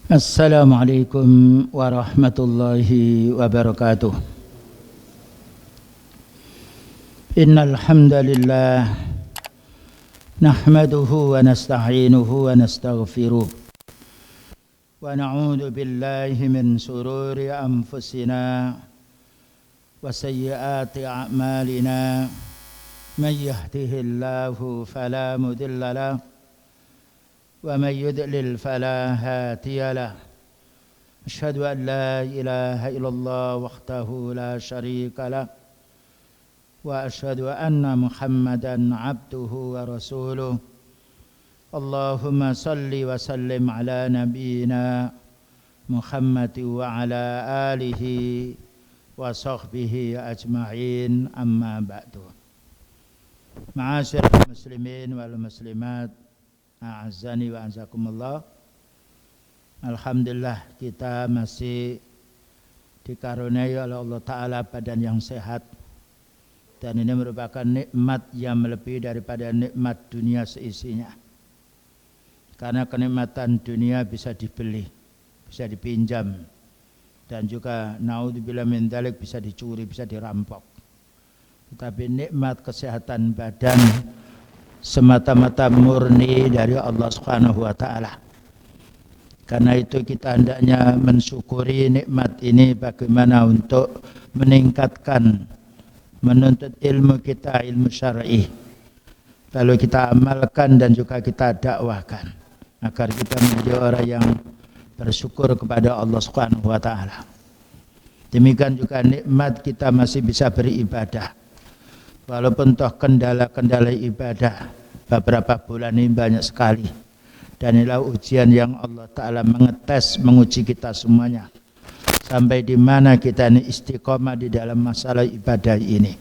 Assalamualaikum warahmatullahi wabarakatuh. Innal hamdalillah nahmaduhu wa nasta'inuhu wa nastaghfiruh wa na'udzu billahi min shururi anfusina wa sayyiati a'malina may yahdihillahu fala mudilla lahu ومن يضلل فلا هادي له أشهد أن لا إله إلا الله وحده لا شريك له وأشهد أن محمدا عبده ورسوله اللهم صل وسلم على نبينا محمد وعلى آله وصحبه أجمعين أما بعد. معاشر المسلمين والمسلمات, a'azzani wa anzakumullah. Alhamdulillah kita masih dikaruniai oleh Allah Ta'ala badan yang sehat, dan ini merupakan nikmat yang melebihi daripada nikmat dunia seisinya, karena kenikmatan dunia bisa dibeli, bisa dipinjam, dan juga naudzubillah min dzalik bisa dicuri, bisa dirampok. Tetapi nikmat kesehatan badan semata-mata murni dari Allah Subhanahu wa taala. Karena itu kita hendaknya mensyukuri nikmat ini, bagaimana untuk meningkatkan menuntut ilmu kita, ilmu syar'i. Lalu kita amalkan dan juga kita dakwahkan agar kita menjadi orang yang bersyukur kepada Allah Subhanahu wa taala. Demikian juga nikmat kita masih bisa beribadah. Walaupun toh kendala-kendala ibadah beberapa bulan ini banyak sekali, dan inilah ujian yang Allah Ta'ala mengetes, menguji kita semuanya sampai di mana kita ini istiqomah di dalam masalah ibadah ini.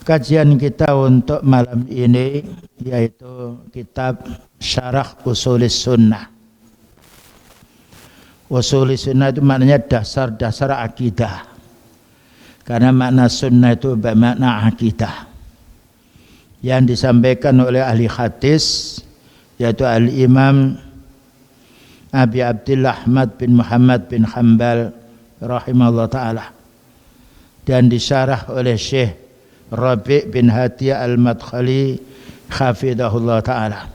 Kajian kita untuk malam ini yaitu kitab Syarah Usulis Sunnah. Usulis Sunnah itu maknanya dasar-dasar akidah, karena makna sunnah itu bermakna akidah yang disampaikan oleh ahli hadis, yaitu al-Imam Abi Abdillah Ahmad bin Muhammad bin Hanbal rahimahullah ta'ala, dan disyarah oleh Syekh Rabi' bin Hadi al-Madkhali hafidhahullah ta'ala.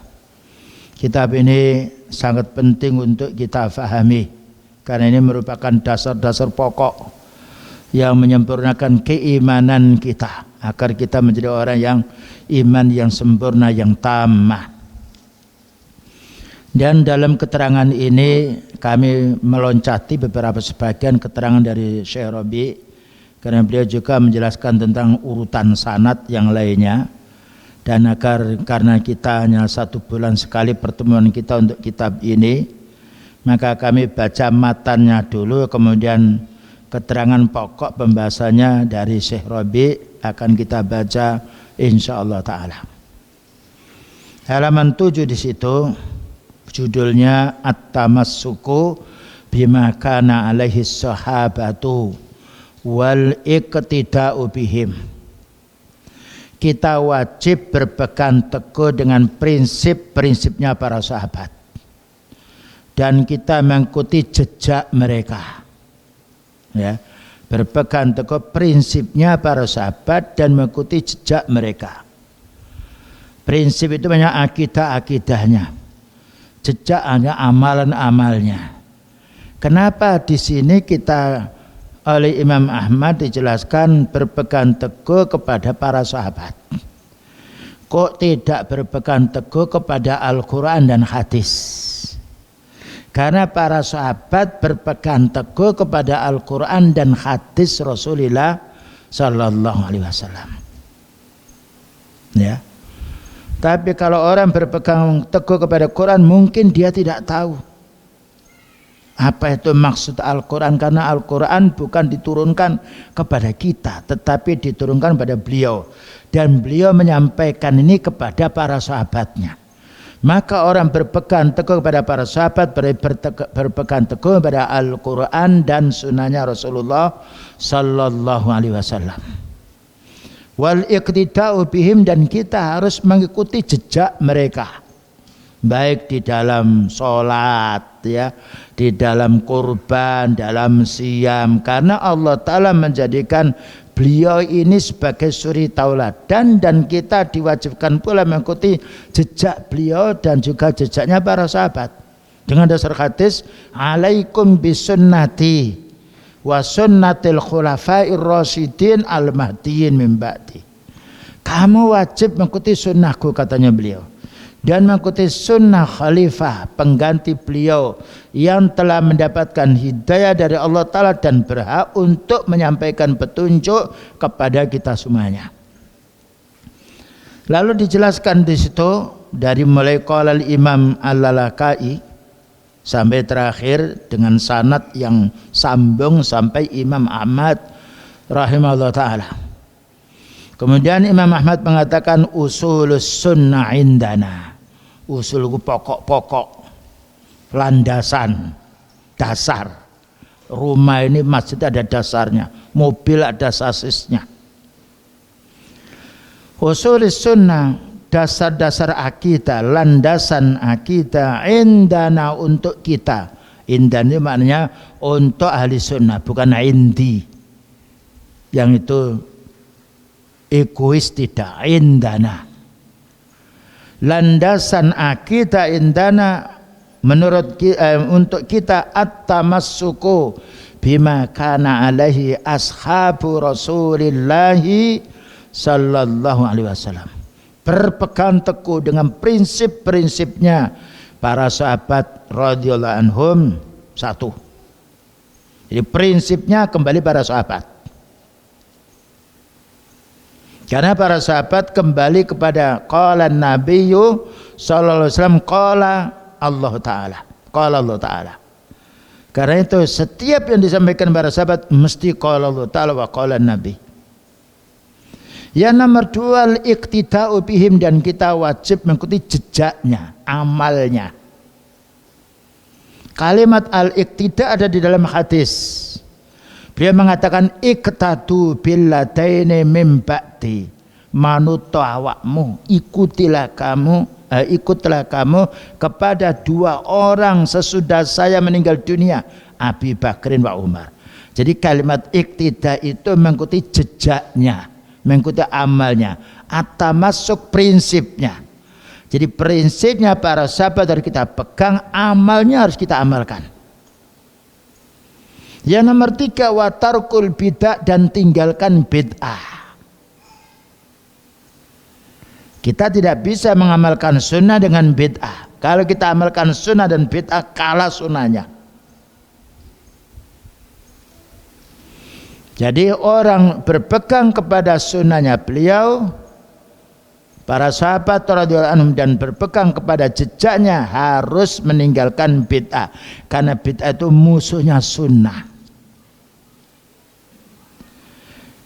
Kitab ini sangat penting untuk kita fahami, karena ini merupakan dasar-dasar pokok yang menyempurnakan keimanan kita, agar kita menjadi orang yang iman yang sempurna, yang tammah. Dan dalam keterangan ini kami meloncati beberapa sebagian keterangan dari Syekh Rabi', karena beliau juga menjelaskan tentang urutan sanad yang lainnya. Dan karena kita hanya 1 bulan sekali pertemuan kita untuk kitab ini, maka kami baca matannya dulu, kemudian keterangan pokok pembahasannya dari Syekh Rabi' akan kita baca insyaallah ta'ala. Halaman 7 di situ judulnya At-Tamassuku bima kana alaihi sahabatu wal iqtida'u bihim. Kita wajib berpegang teguh dengan prinsip-prinsipnya para sahabat, dan kita mengikuti jejak mereka. Ya, berpegang teguh prinsipnya para sahabat dan mengikuti jejak mereka. Prinsip itu banyak akidah-akidahnya, jejak hanya amalan-amalnya. Kenapa di sini kita oleh Imam Ahmad dijelaskan berpegang teguh kepada para sahabat, kok tidak berpegang teguh kepada Al-Quran dan hadis? Karena para sahabat berpegang teguh kepada Al-Quran dan hadis Rasulullah Sallallahu Alaihi Wasallam. Ya. Tapi kalau orang berpegang teguh kepada Quran, mungkin dia tidak tahu apa itu maksud Al-Quran, karena Al-Quran bukan diturunkan kepada kita, tetapi diturunkan pada beliau, dan beliau menyampaikan ini kepada para sahabatnya. Maka orang berpegang teguh kepada para sahabat berpegang teguh kepada Al-Quran dan sunnahnya Rasulullah Sallallahu Alaihi Wasallam. Wal iqtida'u bihim, dan kita harus mengikuti jejak mereka. baik di dalam sholat ya, di dalam kurban, dalam siam, karena Allah Ta'ala menjadikan beliau ini sebagai suri tauladan, dan kita diwajibkan pula mengikuti jejak beliau dan juga jejaknya para sahabat dengan dasar hadis alaikum bisunnati wa sunnatil khulafair rasyidin al mahdiyyin min ba'di. Kamu wajib mengikuti sunnahku, katanya beliau, dan mengikuti sunnah khalifah pengganti beliau yang telah mendapatkan hidayah dari Allah Ta'ala dan berhak untuk menyampaikan petunjuk kepada kita semuanya. Lalu dijelaskan di situ dari mulai qala al-Imam Al-Lalakai sampai terakhir dengan sanad yang sambung sampai Imam Ahmad rahimahullah ta'ala. Kemudian Imam Ahmad mengatakan usulus sunnah indana, usul pokok-pokok, landasan, dasar. Rumah ini masjid ada dasarnya, mobil ada sasisnya. Usulus sunnah, dasar-dasar akidah, landasan akidah indana untuk kita. Indan ini maknanya untuk ahli sunnah, bukan indi yang itu egois, tidak. Indana landasan akidah indana menurut untuk kita at-tamassuku bima kana alaihi ashabu rasulillahi sallallahu alaihi wasallam, berpegang teguh dengan prinsip-prinsipnya para sahabat radhiyallahu anhum. Satu, jadi prinsipnya kembali para sahabat, karena para sahabat kembali kepada qala nabiyyu sallallahu alaihi wasallam qala Allah Ta'ala, qala Allah Ta'ala. Karena itu setiap yang disampaikan para sahabat mesti qala Allah Ta'ala wa qala nabi. Yang nomor dua, al-iqtida'u bihim, dan kita wajib mengikuti jejaknya, amalnya. Kalimat al-iqtida' ada di dalam hadis. Beliau mengatakan iqtadu billadaini min ba'di, manut awakmu, ikutlah kamu kepada dua orang sesudah saya meninggal dunia, Abi Bakrin wa Umar. Jadi kalimat iqtida' itu mengikuti jejaknya, mengikuti amalnya, atamasuk prinsipnya. Jadi prinsipnya para sahabat harus kita pegang, amalnya harus kita amalkan. Yang nomor tiga, watarkul bid'ah, dan tinggalkan bid'ah. Kita tidak bisa mengamalkan sunnah dengan bid'ah. Kalau kita amalkan sunnah dan bid'ah, kalah sunnahnya. Jadi orang berpegang kepada sunnahnya beliau, para sahabat radhiyallahu anhum, dan berpegang kepada jejaknya, harus meninggalkan bid'ah, karena bid'ah itu musuhnya sunnah.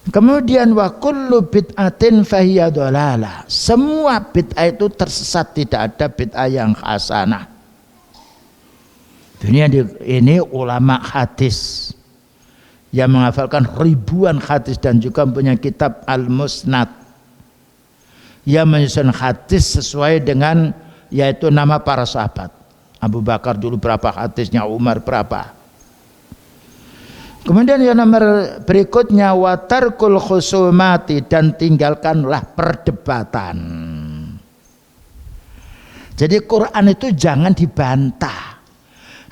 Kemudian wa kullu bid'atin fahiya dhalalah, semua bid'ah itu tersesat, tidak ada bid'ah yang hasanah. Ini ulama hadis yang menghafalkan ribuan hadis dan juga punya kitab Al-Musnad yang menyusun hadis sesuai dengan yaitu nama para sahabat. Abu Bakar dulu berapa hadisnya, Umar berapa. Kemudian yang nomor berikutnya, watarkul khusumati, dan tinggalkanlah perdebatan. Jadi Quran itu jangan dibantah,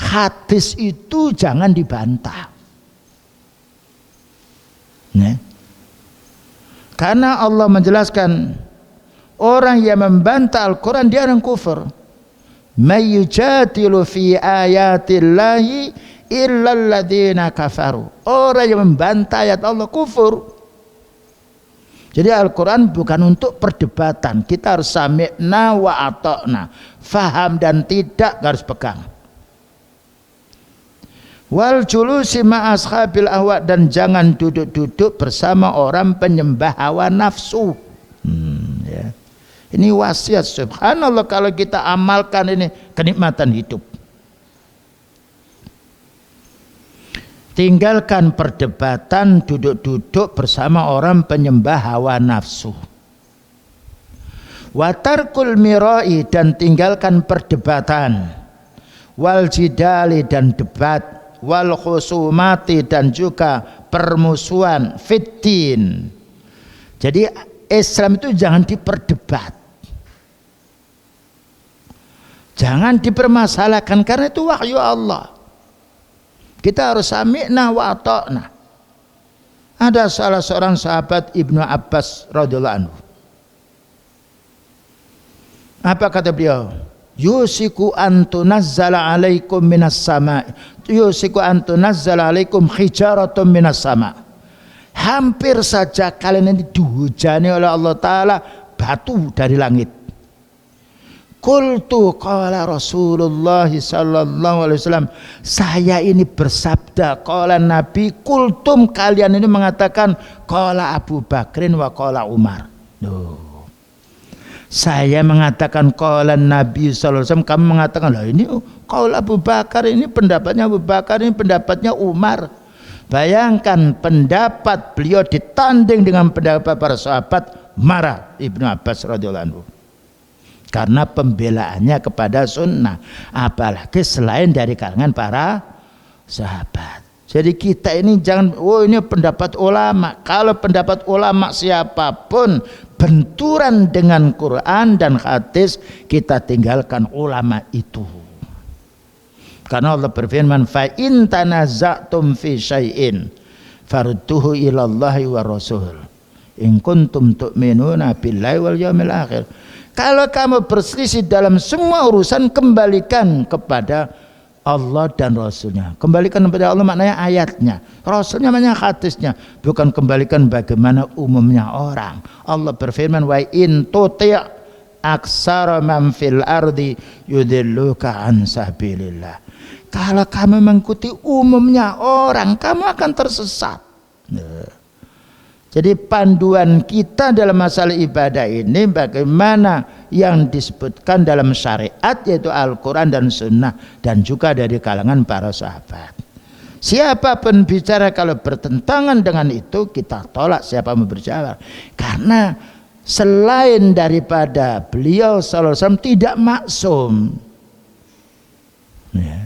hadis itu jangan dibantah. Karena Allah menjelaskan orang yang membantah Al-Quran dia orang kufur. May yujadilu fi ayatillahi illal ladzina kafaru. Orang yang membantah ayat Allah kufur. Jadi Al-Quran bukan untuk perdebatan. Kita harus sami'na wa ata'na, faham dan tidak harus pegang. Wal julusi ma ashabil ahwa, dan jangan duduk-duduk bersama orang penyembah hawa nafsu. Ya. Ini wasiat, subhanallah, kalau kita amalkan ini kenikmatan hidup. Tinggalkan perdebatan, duduk-duduk bersama orang penyembah hawa nafsu. Watarkul mirai, dan tinggalkan perdebatan, wal jidali, dan debat, wal khusumati, dan juga permusuhan, fitin. Jadi Islam itu jangan diperdebat, jangan dipermasalahkan, karena itu wahyu Allah. Kita harus sami'na wa ata'na. Ada salah seorang sahabat Ibnu Abbas radhiyallahu anhu. Apa kata beliau? Yusiku antunazzala alaikum minas sama, yusiku antunazzala alaikum hijaratun minas sama. Hampir saja kalian ini dihujani oleh Allah Ta'ala batu dari langit. Qultu, qala Rasulullah sallallahu alaihi wasallam, saya ini bersabda, qala Nabi, kultum, kalian ini mengatakan, qala Abu Bakrin wa qala Umar. Saya mengatakan qala Nabi sallallahu alaihi wasallam, kamu mengatakan, lah ini qala Abu Bakar, ini pendapatnya Abu Bakar, ini pendapatnya Umar. Bayangkan pendapat beliau ditanding dengan pendapat para sahabat, marah Ibnu Abbas radhiyallahu anhu. Karena pembelaannya kepada sunnah, apalagi selain dari kalangan para sahabat. Jadi kita ini jangan, oh ini pendapat ulama. Kalau pendapat ulama siapapun benturan dengan Quran dan hadis, kita tinggalkan ulama itu. Karena Allah berfirman, fa in tanaza'tum fi syai'in farudduhu ila Allahi wa Rasul in kuntum tu'minuna billahi wal yawmil akhir. Kalau kamu berselisih dalam semua urusan, kembalikan kepada Allah dan Rasulnya. Kembalikan kepada Allah maknanya ayatnya, Rasulnya maknanya hadisnya, bukan kembalikan bagaimana umumnya orang. Allah berfirman, wa in tuti' aksara man fil ardi yudilluka an sabilillah. Kalau kamu mengikuti umumnya orang, kamu akan tersesat. Jadi panduan kita dalam masalah ibadah ini bagaimana yang disebutkan dalam syariat, yaitu Al-Quran dan Sunnah, dan juga dari kalangan para sahabat. Siapapun bicara kalau bertentangan dengan itu, kita tolak siapa mau berbicara. Karena selain daripada beliau sallallahu alaihi wasallam tidak maksum. Ya.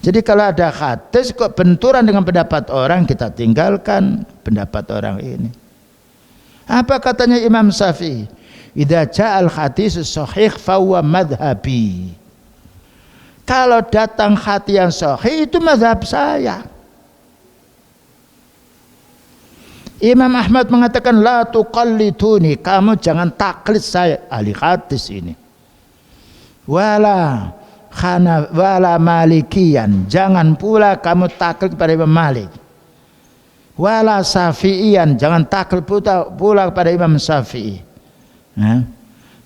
Jadi kalau ada hadis kok benturan dengan pendapat orang, kita tinggalkan pendapat orang ini. Apa katanya Imam Syafi'i? Idza ja'al hadis sahih fa huwa madhhabi. Kalau datang hadis yang sahih, itu mazhab saya. Imam Ahmad mengatakan, la tuqalliduni, kamu jangan taklid saya, ahli hadis ini. Wala malikian, jangan pula kamu taklid kepada Imam Malik. Wala syafi'ian, jangan taklid pula kepada Imam Syafi'i.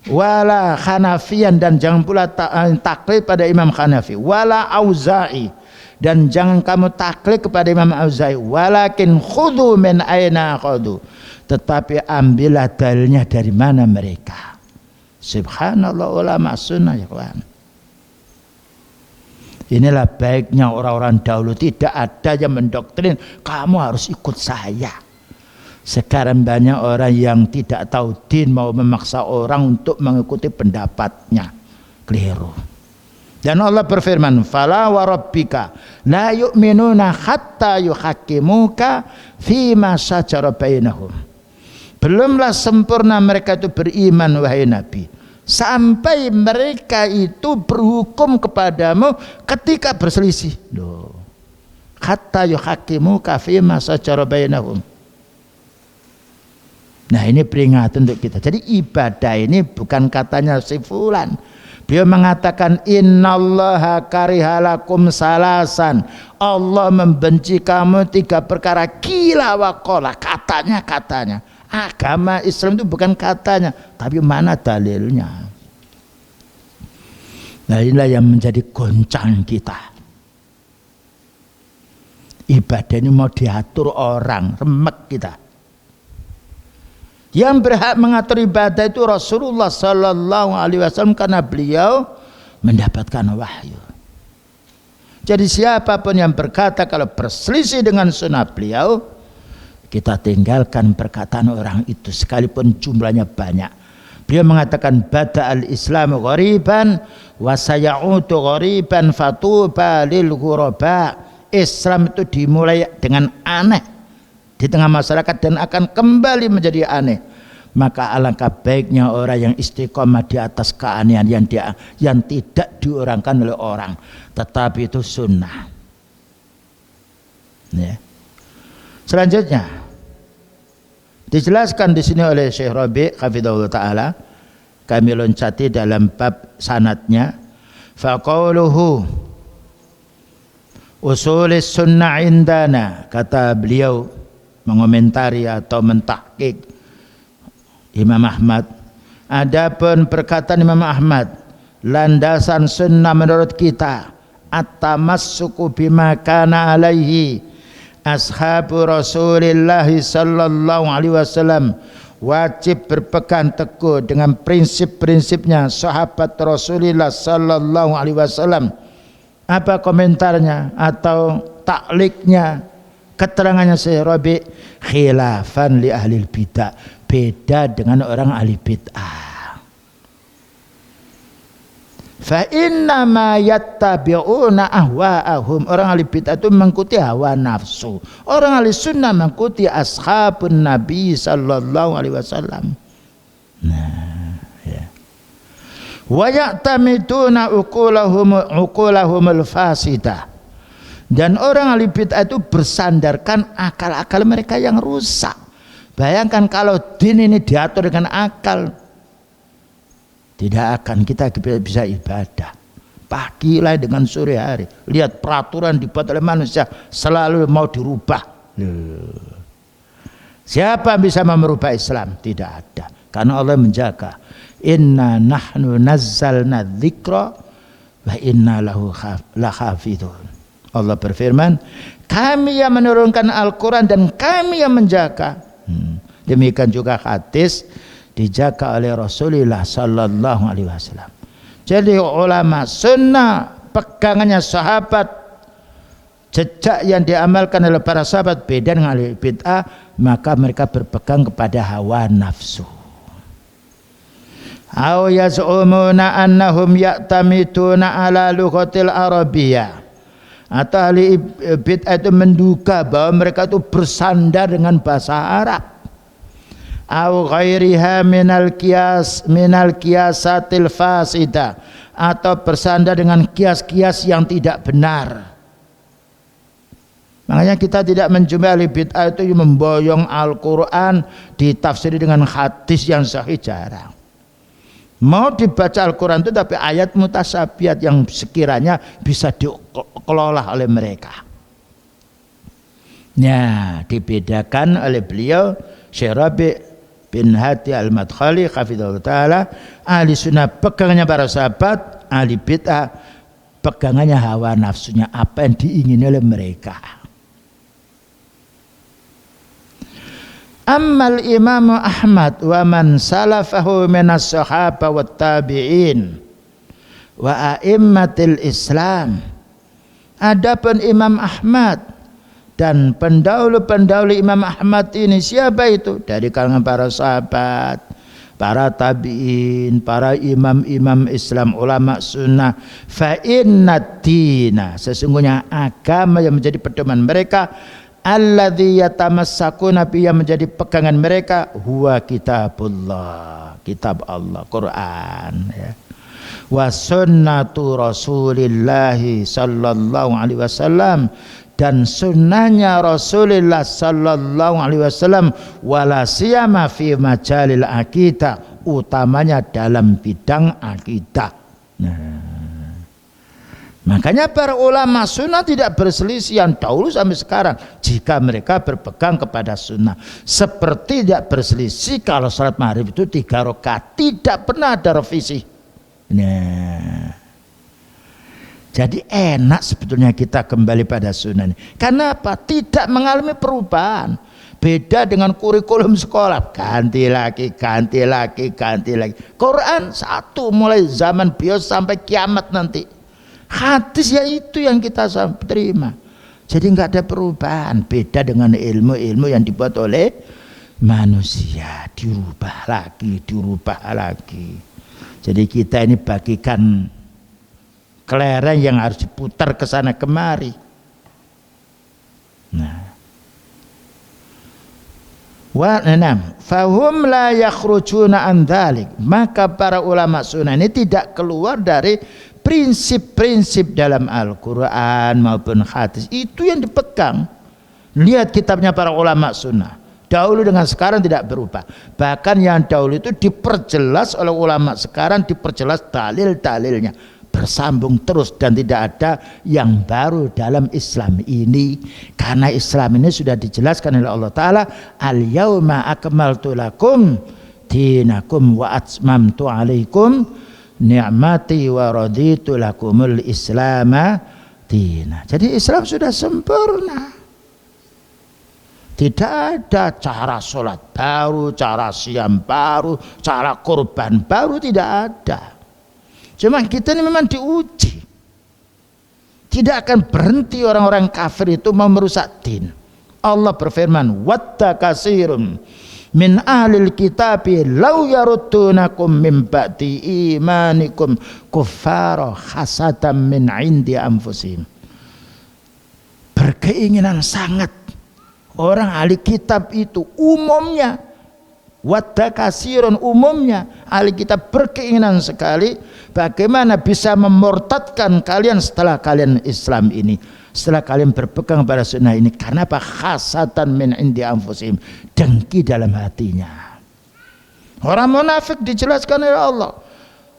Wala hanafian, dan jangan pula taklid pada Imam Hanafi. Wala auza'i, dan jangan kamu taklid kepada Imam Auza'i. Walakin khudhu min aina khudhu, tetapi ambillah dalilnya dari mana mereka. Subhanallah, ulama sunnah ya kawan. Inilah baiknya orang-orang dahulu, tidak ada yang mendoktrin kamu harus ikut saya. Sekarang banyak orang yang tidak tahu din mau memaksa orang untuk mengikuti pendapatnya, keliru. Dan Allah berfirman, fala wa rabbika la yu'minuna hatta yuhaqqimuka fima syajara bainahum. Belumlah sempurna mereka itu beriman, wahai Nabi, sampai mereka itu berhukum kepadamu ketika berselisih. Loh. Hatta yuhaqqimuka fima syajara bainahum. Nah, ini peringatan untuk kita. Jadi ibadah ini bukan katanya si fulan. Beliau mengatakan innallaha karihalakum salasan. Allah membenci kamu 3 perkara, qila wa qala, katanya. Agama Islam itu bukan katanya, tapi mana dalilnya. Nah, inilah yang menjadi goncang kita. Ibadah ini mau diatur orang, remek kita. Yang berhak mengatur ibadah itu Rasulullah sallallahu alaihi wasallam, karena beliau mendapatkan wahyu. Jadi siapapun yang berkata kalau berselisih dengan sunnah beliau, kita tinggalkan perkataan orang itu sekalipun jumlahnya banyak. Beliau mengatakan bada al-Islam ghariban wa sayautu ghariban fatuba lil ghuraba. Islam itu dimulai dengan aneh di tengah masyarakat dan akan kembali menjadi aneh. Maka alangkah baiknya orang yang istiqomah di atas keanehan yang tidak diorangkan oleh orang, tetapi itu sunnah. Ya. Selanjutnya dijelaskan di sini oleh Syekh Rabi' hafizahullah taala, kami loncati dalam bab sanadnya. Fa qauluhu usulis sunnah indana, kata beliau mengomentari atau mentahqiq Imam Ahmad, adapun perkataan Imam Ahmad, landasan sunnah menurut kita at-tamassuku bima kana alaihi ashabu Rasulillah sallallahu alaihi wasallam, wajib berpegang teguh dengan prinsip-prinsipnya sahabat Rasulullah sallallahu alaihi wasallam. Apa komentarnya atau takliknya, keterangannya Syekh Rabi', khilafan li ahli bidah, beda dengan orang ahli bid'ah. Fa inna ma yattabi'una ahwa'ahum, orang ahli bid'ah itu mengikuti hawa nafsu. Orang ahli sunnah mengikuti ashabun Nabi sallallahu alaihi wasallam. Nah, ya. Wa ya'tamiduna uqulahumul fasidah. Dan orang ahli bid'ah itu bersandarkan akal-akal mereka yang rusak. Bayangkan kalau din ini diatur dengan akal, tidak akan kita bisa ibadah. Pagi lah dengan sore hari. Lihat peraturan dibuat oleh manusia selalu mau dirubah. Siapa yang bisa merubah Islam? Tidak ada. Karena Allah menjaga. Inna nahnu nazzalna dzikra wa inna lahu lahafidun. Allah berfirman, kami yang menurunkan Al-Quran dan kami yang menjaga. Demikian juga hadis dijaga oleh Rasulullah sallallahu alaihi wasallam. Jadi ulama sunnah pegangannya sahabat, jejak yang diamalkan oleh para sahabat beda dengan ahli bid'ah, maka mereka berpegang kepada hawa nafsu. Aw yaz'umuna annahum ya'tamiduna ala lughatil arabiyyah, atau ahli bid'ah itu menduga bahwa mereka itu bersandar dengan bahasa Arab. Au ghairiha minal qiyasatil fasida, atau bersandar dengan kias-kias yang tidak benar. Makanya kita tidak menjumpai ahli bid'ah itu memboyong Al-Quran ditafsiri dengan hadis yang sahih, jarang. Mau dibaca Al-Quran itu tapi ayat mutasabihat yang sekiranya bisa dikelola oleh mereka. Nah, dibedakan oleh beliau Syekh Rabi' bin Hadi Al-Madkhali hafizahullah taala, ahli sunnah pegangannya para sahabat, ahli bid'ah pegangannya hawa nafsunya, apa yang diingini oleh mereka. Ammal Imam Ahmad wa man salafahu minas sahaba wat tabi'in wa a'immatil Islam. Adapun Imam Ahmad dan pendahulu-pendahulu Imam Ahmad ini siapa itu? Dari kalangan para sahabat, para tabi'in, para imam-imam Islam, ulama sunnah. Fa inna dina, sesungguhnya agama yang menjadi pedoman mereka, alladzi yatamassakuna bi, yang menjadi pegangan mereka, huwa kitabullah, kitab Allah, Quran, ya. Wa sunnatu Rasulillah sallallahu alaihi wasallam, dan sunnahnya Rasulullah sallallahu alaihi wasallam, wala siyama fi majalil akidah, utamanya dalam bidang akidah. Nah, makanya para ulama sunnah tidak berselisihan dahulu sampai sekarang jika mereka berpegang kepada sunnah. Seperti tidak berselisih kalau salat maghrib itu 3 rakaat, tidak pernah ada revisi. Nah, jadi enak sebetulnya kita kembali pada sunnah ini. Karena apa? Tidak mengalami perubahan. Beda dengan kurikulum sekolah, ganti lagi. Quran satu mulai zaman bios sampai kiamat nanti. Hadis ya itu yang kita terima. Jadi nggak ada perubahan. Beda dengan ilmu-ilmu yang dibuat oleh manusia, dirubah lagi, dirubah lagi. Jadi kita ini bagikan kelereng yang harus diputar ke sana kemari. Nah, wa enam, fahum la yakhrujuna an dzalik. Maka para ulama sunnah ini tidak keluar dari prinsip-prinsip dalam Al-Quran maupun hadis. Itu yang dipegang. Lihat kitabnya para ulama sunnah. Dahulu dengan sekarang tidak berubah. Bahkan yang dahulu itu diperjelas oleh ulama, sekarang diperjelas dalil-dalilnya. Bersambung terus dan tidak ada yang baru dalam Islam ini. Karena Islam ini sudah dijelaskan oleh Allah Ta'ala. Al-yawma akmaltu lakum dinakum wa atmamtu alaikum ni'mati wa raditu lakumul islama dina. Jadi Islam sudah sempurna. Tidak ada cara sholat baru, cara siam baru, cara kurban baru, tidak ada. Cuma kita ini memang diuji. Tidak akan berhenti orang-orang kafir itu mau merusak din. Allah berfirman, "Wadda katsirun min ahlil kitabi law yaruddunakum min ba'di imanikum kuffara hasadam min indi anfusihim." Berkeinginan sangat orang ahli kitab itu umumnya, wadda kasirun, umumnya ahli kitab berkeinginan sekali bagaimana bisa memurtadkan kalian setelah kalian Islam ini, setelah kalian berpegang pada sunnah ini. Karena apa? Hasatan min indi anfusihim, dengki dalam hatinya. Orang munafik dijelaskan oleh Allah,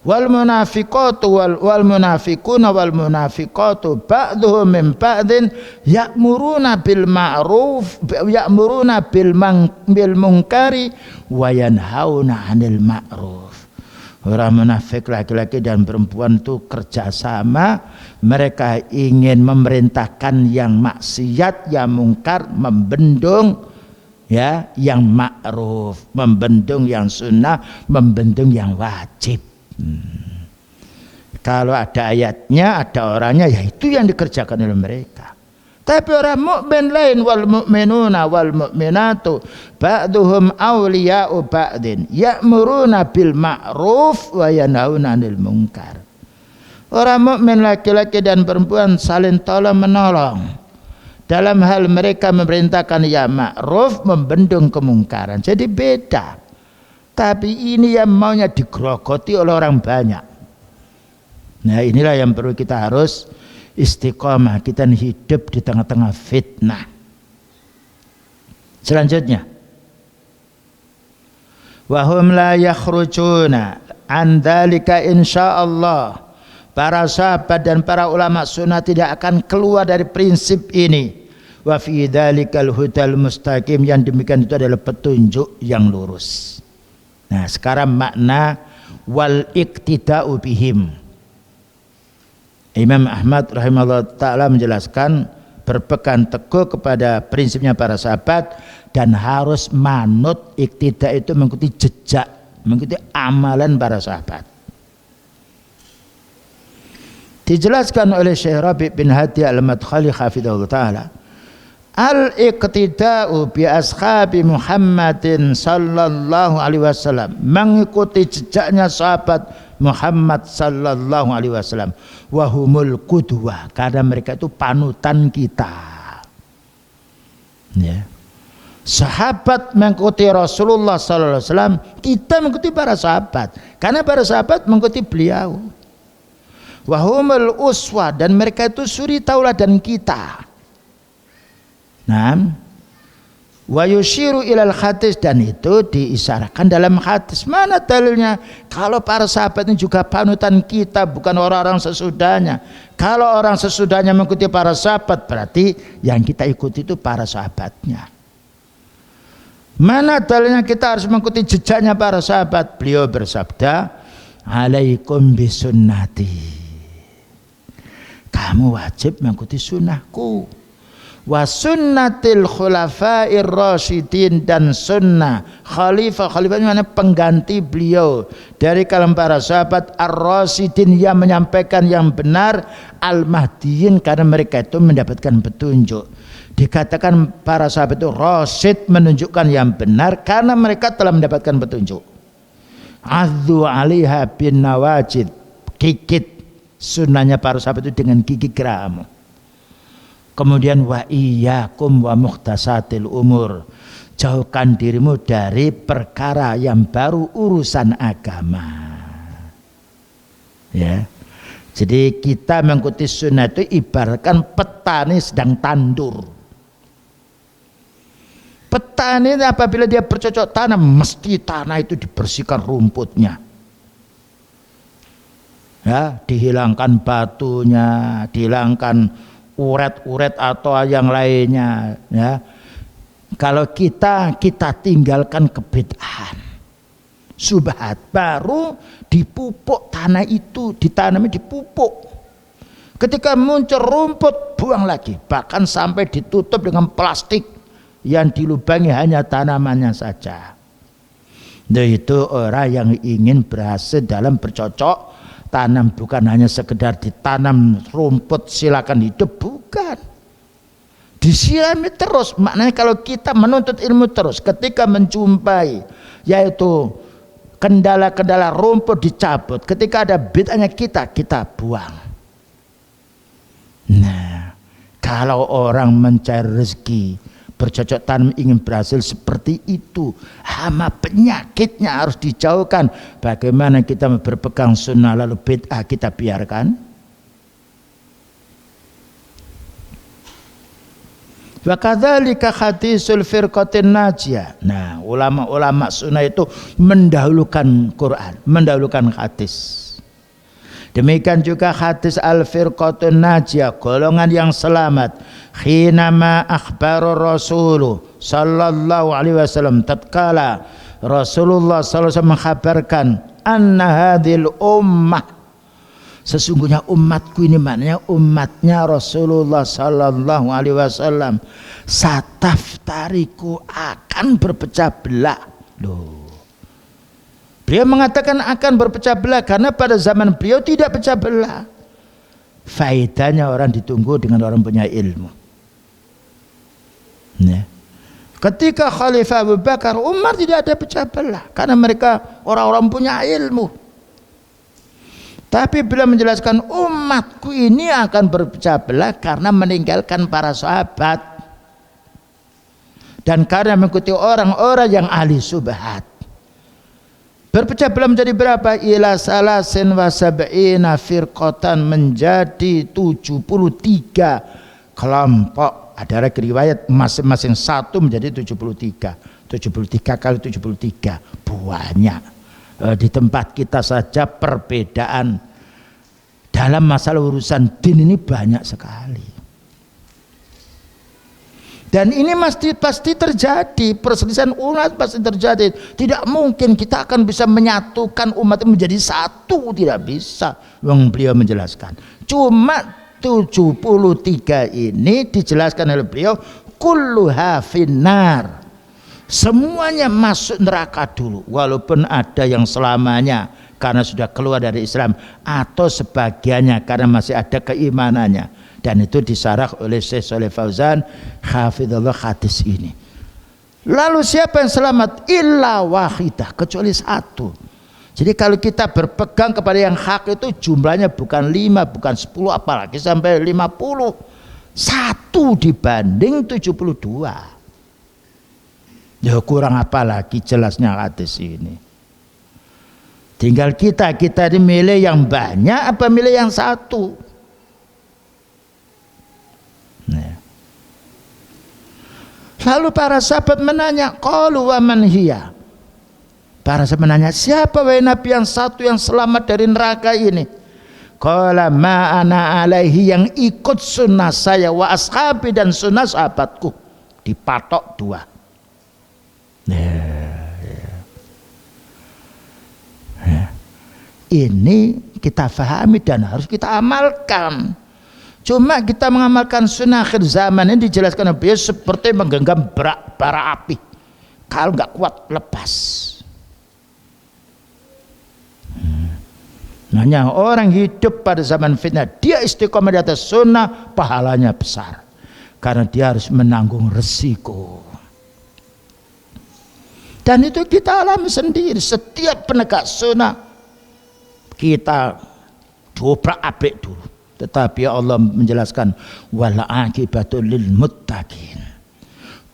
wal munafiqatu wal munafiquna wal munafiqatu ba'dhum min ba'din ya'muruna bil ma'ruf ya'muruna bil munkari wa yanhauna 'anil ma'ruf. Orang munafik laki-laki dan perempuan itu kerjasama, mereka ingin memerintahkan yang maksiat, yang mungkar, membendung ya yang ma'ruf, membendung yang sunnah, membendung yang wajib. Kalau ada ayatnya, ada orangnya, ya itu yang dikerjakan oleh mereka. Tapi orang mukmin lain, wal mu'minuna wal mu'minatu ba'duhum awliya'u ba'din ya'muruna bil ma'ruf wa yanhauna 'anil munkar. Orang mukmin laki-laki dan perempuan saling tolong menolong dalam hal mereka memerintahkan ya ma'ruf, membendung kemungkaran. Jadi beda. Tapi ini yang maunya digerogoti oleh orang banyak. Nah, inilah yang perlu kita harus istiqomah. Kita hidup di tengah-tengah fitnah. Selanjutnya, wahum la yakhrujuna an dzalika insyaallah. Para sahabat dan para ulama sunnah tidak akan keluar dari prinsip ini. Wa fi dzalikal hudal mustaqim, yang demikian itu adalah petunjuk yang lurus. Nah, sekarang makna wal iktida'u bihim. Imam Ahmad rahimahullah ta'ala menjelaskan berpegang teguh kepada prinsipnya para sahabat dan harus manut. Iktida' itu mengikuti jejak, mengikuti amalan para sahabat. Dijelaskan oleh Syekh Rabi' bin Hadi al-Madkhali hafidhahullah ta'ala, al-iqtida'u bi ashabi Muhammadin sallallahu alaihi wasallam, mengikuti jejaknya sahabat Muhammad sallallahu alaihi wasallam, wa humul qudwah, karena mereka itu panutan kita. Ya. Sahabat mengikuti Rasulullah sallallahu alaihi wasallam, kita mengikuti para sahabat karena para sahabat mengikuti beliau. Wa humul uswah, dan mereka itu suri tauladan kita. Nah, wa yushiru ilal hadis, dan itu diisyaratkan dalam hadis. Mana dalilnya? Kalau para sahabat ini juga panutan kita, bukan orang-orang sesudahnya. Kalau orang sesudahnya mengikuti para sahabat, berarti yang kita ikuti itu para sahabatnya. Mana dalilnya kita harus mengikuti jejaknya para sahabat? Beliau bersabda, alaikum bisunnati, kamu wajib mengikuti sunnahku. wa sunnatil khulafair rasyidin, dan sunnah khalifah mana pengganti beliau dari kalangan para sahabat ar-rasyidin yang menyampaikan yang benar, al-mahdiyin karena mereka itu mendapatkan petunjuk. Dikatakan para sahabat itu rasyid, menunjukkan yang benar karena mereka telah mendapatkan petunjuk. Adzu 'alaiha bin nawajid, gigit sunnahnya para sahabat itu dengan gigi geram. Kemudian wa iyyakum wa muhtasatil umur, jauhkan dirimu dari perkara yang baru urusan agama. Ya. Jadi kita mengikuti sunnah itu ibaratkan petani sedang tandur. Petani apabila dia bercocok tanam, mesti tanah itu dibersihkan rumputnya. Ya, dihilangkan batunya, dihilangkan uret-uret atau yang lainnya, ya. Kalau kita tinggalkan kebid'ahan, subhat, baru dipupuk tanah itu, ditanami dipupuk. Ketika muncul rumput, buang lagi, bahkan sampai ditutup dengan plastik yang dilubangi hanya tanamannya saja. Nah, itu orang yang ingin berhasil dalam bercocok tanam, bukan hanya sekedar ditanam rumput silakan hidup, bukan, disirami terus. Maknanya kalau kita menuntut ilmu terus, ketika menjumpai yaitu kendala-kendala rumput dicabut, ketika ada bid'ahnya kita buang. Nah, kalau orang mencari rezeki, bercocok tanam, ingin berhasil seperti itu, hama penyakitnya harus dijauhkan. Bagaimana kita berpegang sunnah lalu bid'ah kita biarkan? Wa kadzalika hadisul firqatin najiyah. Nah, ulama-ulama sunnah itu mendahulukan Quran, mendahulukan hadis. Demikian juga hadis al-firqatun najiyah, golongan yang selamat. Khinama akhbaru Rasul sallallahu alaihi wasallam, tatkala Rasulullah sallallahu alaihi wasallam mengkhabarkan anna hadhil ummah, sesungguhnya umatku ini, maknanya umatnya Rasulullah sallallahu alaihi wasallam, sataftariku, akan berpecah belah. Loh, beliau mengatakan akan berpecah belah karena pada zaman beliau tidak pecah belah. Faedahnya orang ditunggu dengan orang punya ilmu. Nah, ketika Khalifah Abu Bakar, Umar tidak ada pecah belah karena mereka orang-orang punya ilmu. Tapi beliau menjelaskan umatku ini akan berpecah belah karena meninggalkan para sahabat dan karena mengikuti orang-orang yang ahli subhat. Berpecah belah menjadi berapa? Ila salasin wa sab'ina firqatan, menjadi 73 kelompok. Ada riwayat masing-masing satu menjadi 73. 73 kali 73 banyak. Di tempat kita saja perbedaan dalam masalah urusan din ini banyak sekali. Dan ini pasti terjadi, perselisihan umat pasti terjadi. Tidak mungkin kita akan bisa menyatukan umat menjadi satu, tidak bisa. Yang beliau menjelaskan, cuma 73 ini dijelaskan oleh beliau, kulluha finnar, semuanya masuk neraka dulu, walaupun ada yang selamanya karena sudah keluar dari Islam, atau sebagiannya karena masih ada keimanannya. Dan itu disarah oleh Syekh Shalih Fauzan hafizallah hadis ini. Lalu siapa yang selamat? Illa wahidah, kecuali satu. Jadi kalau kita berpegang kepada yang hak itu jumlahnya bukan 5, bukan 10, apalagi sampai 50. 1 dibanding 72. Ya kurang apa lagi jelasnya hadis ini. Tinggal kita ini milih yang banyak apa milih yang satu. Nah. Lalu para sahabat menanya, qalu wa man hiya? Para sahabat menanya, siapa wahai Nabi yang satu yang selamat dari neraka ini? Qala ma ana alaihi, yang ikut sunnah saya, wa ashabi, dan sunnah sahabatku. Dipatok 2. Ini kita fahami dan harus kita amalkan. Cuma kita mengamalkan sunnah akhir zaman ini dijelaskan Nabi seperti menggenggam bara api. Kalau nggak kuat lepas. Hanya orang hidup pada zaman fitnah, dia istiqomah di atas sunnah, pahalanya besar. Karena dia harus menanggung resiko. Dan itu kita alami sendiri. Setiap penegak sunnah kita dobrak abrik dulu. Tetapi Allah menjelaskan wal aqibatul lil muttaqin.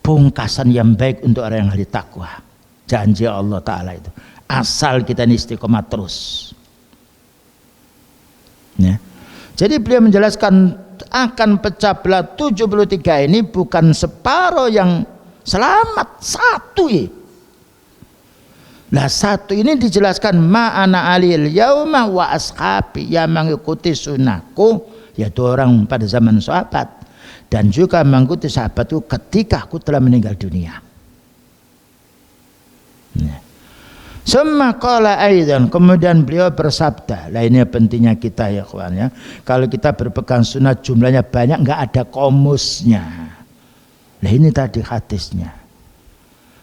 Pungkasan yang baik untuk orang yang ahli takwa. Janji Allah Ta'ala itu. Asal kita ini istiqomah terus. Ya. Jadi beliau menjelaskan akan pecah belah 73 ini bukan separuh yang selamat, satu ya. Nah satu ini dijelaskan ma'ana alil yauma wa ashabi, yang mengikuti sunnahku yaitu orang pada zaman sahabat dan juga mengikuti sahabatku ketika aku telah meninggal dunia. Nah. Summa qala aidan, kemudian beliau bersabda, lah ini pentingnya kita ya kawan ya. Kalau kita berpegang sunnah jumlahnya banyak nggak ada komusnya. Lah ini tadi hadisnya.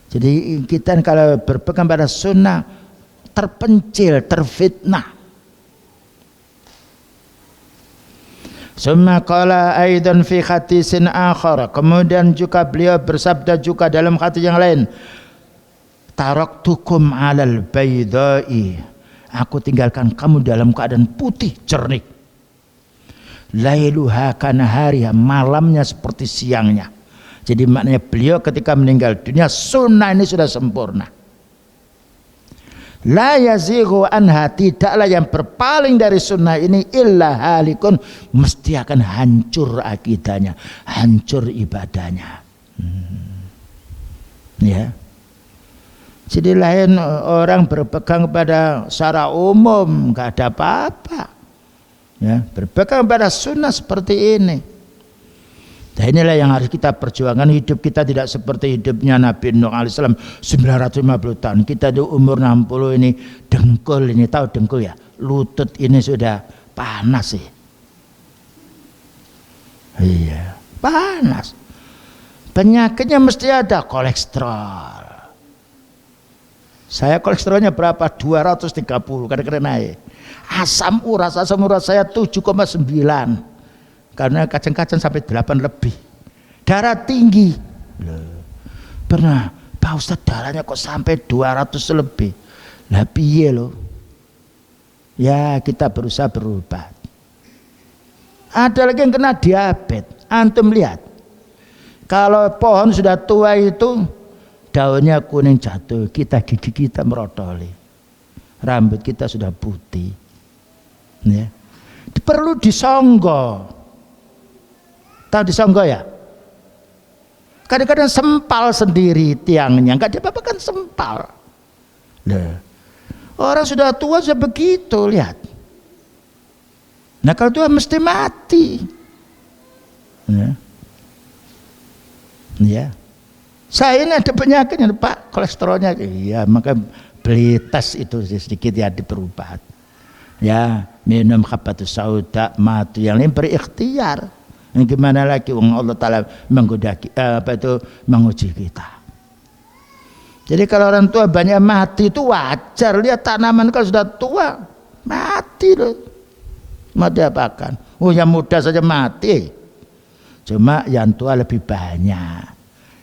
Jadi kita kalau berpegang pada sunnah terpencil, terfitnah. Summa qala aidan fi hadisin akhar, kemudian juga beliau bersabda juga dalam hadis yang lain, taraktukum alal baydai, aku tinggalkan kamu dalam keadaan putih jernih. Lailuha kanahariha, malamnya seperti siangnya. Jadi maknanya beliau ketika meninggal dunia sunnah ini sudah sempurna. La yazighu anha, tidaklah yang berpaling dari sunnah ini illa halikun, mesti akan hancur akidahnya, hancur ibadahnya. Ya. Jadi lain orang berpegang pada secara umum nggak ada apa-apa. Ya, berpegang pada sunnah seperti ini. Nah inilah yang harus kita perjuangkan. Hidup kita tidak seperti hidupnya Nabi Nuh alaihissalam 950 tahun. Kita di umur 60 ini dengkul ini, tahu dengkul ya? Lutut ini sudah panas sih. Iya, panas. Penyakitnya mesti ada, kolesterol. Saya kolesterolnya berapa? 230, kadang-kadang naik. Asam urat saya 7,9. Karena kacang-kacang sampai 8 lebih. Darah tinggi. Pernah, Pak Ustadz darahnya kok sampai 200 lebih. Lah piye loh. Ya kita berusaha berobat. Ada lagi yang kena diabetes. Antum lihat. Kalau pohon sudah tua itu daunnya kuning jatuh, gigi kita merotoli. Rambut kita sudah putih. Ya. Perlu disonggo. Tahu disonggo ya? Kadang-kadang sempal sendiri tiangnya, enggak apa-apa kan sempal. Loh. Orang sudah tua sudah begitu, lihat. Nah kalau tua mesti mati. Ya. Saya ini ada penyakitnya Pak, kolesterolnya. Iya, maka beli tes itu sedikit ya diperubat. Ya, minum habatus sauda, matu yang lain berikhtiar. Gimana lagi Allah Ta'ala menguji kita. Jadi kalau orang tua banyak mati itu wajar. Lihat tanaman kalau sudah tua mati loh. Mau diapakan? Oh yang muda saja mati. Cuma yang tua lebih banyak.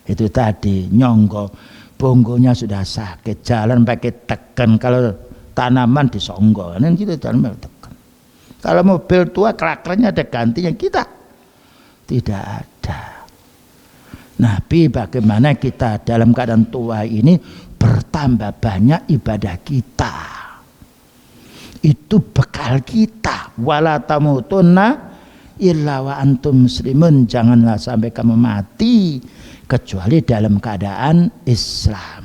Itu tadi nyonggo, punggung sudah sakit, jalan pakai tekan. Kalau tanaman disonggo, kan gitu jalan pakai tekan. Kalau mobil tua krakernya ada gantinya, kita tidak ada. Nabi bagaimana kita dalam keadaan tua ini bertambah banyak ibadah kita. Itu bekal kita. Wala tamutunna illa wa antum muslimun, janganlah sampai kamu mati kecuali dalam keadaan Islam.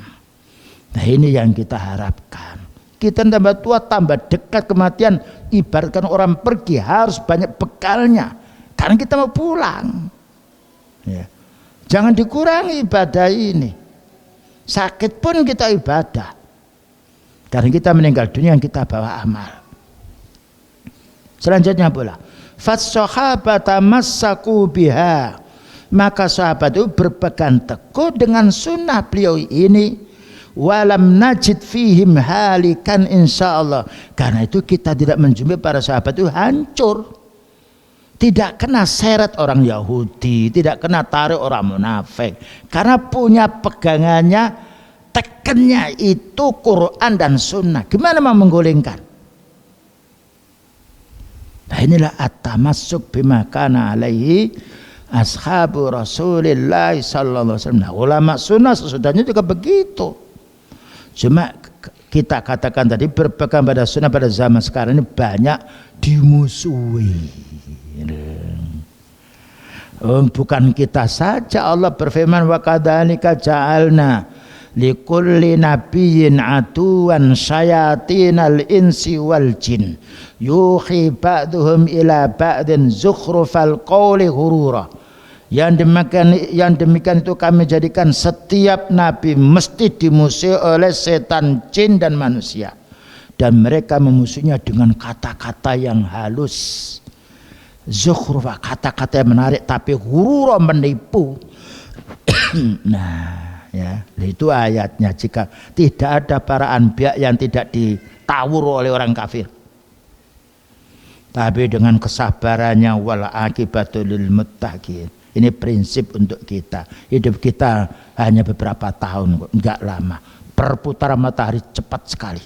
Nah ini yang kita harapkan. Kita tambah tua, tambah dekat kematian. Ibaratkan orang pergi harus banyak bekalnya. Karena kita mau pulang. Ya. Jangan dikurangi ibadah ini. Sakit pun kita ibadah. Karena kita meninggal dunia yang kita bawa amal. Selanjutnya pula, Fas-sahabata massaku biha. Maka sahabat itu berpegang teguh dengan sunnah beliau ini. Walam najid fihim halikan insyaallah. Karena itu kita tidak menjumpai para sahabat itu hancur. Tidak kena seret orang Yahudi, tidak kena tarik orang munafik. Karena punya pegangannya, tekennya itu Quran dan sunnah. Gimana mau menggulingkan? Nah inilah at-tamassuk bima kana alaihi ashabu Rasulillah sallallahu alaihi wasallam. Nah, ulama sunnah sesudahnya juga begitu. Cuma kita katakan tadi berpegang pada sunnah pada zaman sekarang ini banyak dimusuhi. Bukan kita saja, Allah berfirman wa kadzalika ja'alna likulli nabiyyin aduwan syayatinal insi wal jin yuhi ba'duhum ila ba'din zukhrufal qawli ghurura. Yang demikian itu kami jadikan setiap nabi mesti dimusuhi oleh setan, jin dan manusia, dan mereka memusuhinya dengan kata-kata yang halus, zukhrufa, kata-kata yang menarik, tapi ghurura, menipu. Nah ya, itu ayatnya. Jika tidak ada para anbiya yang tidak ditawur oleh orang kafir, tapi dengan kesabarannya, wal akibatul lil muttaqin. Ini prinsip untuk kita. Hidup kita hanya beberapa tahun, enggak lama. Perputaran matahari cepat sekali.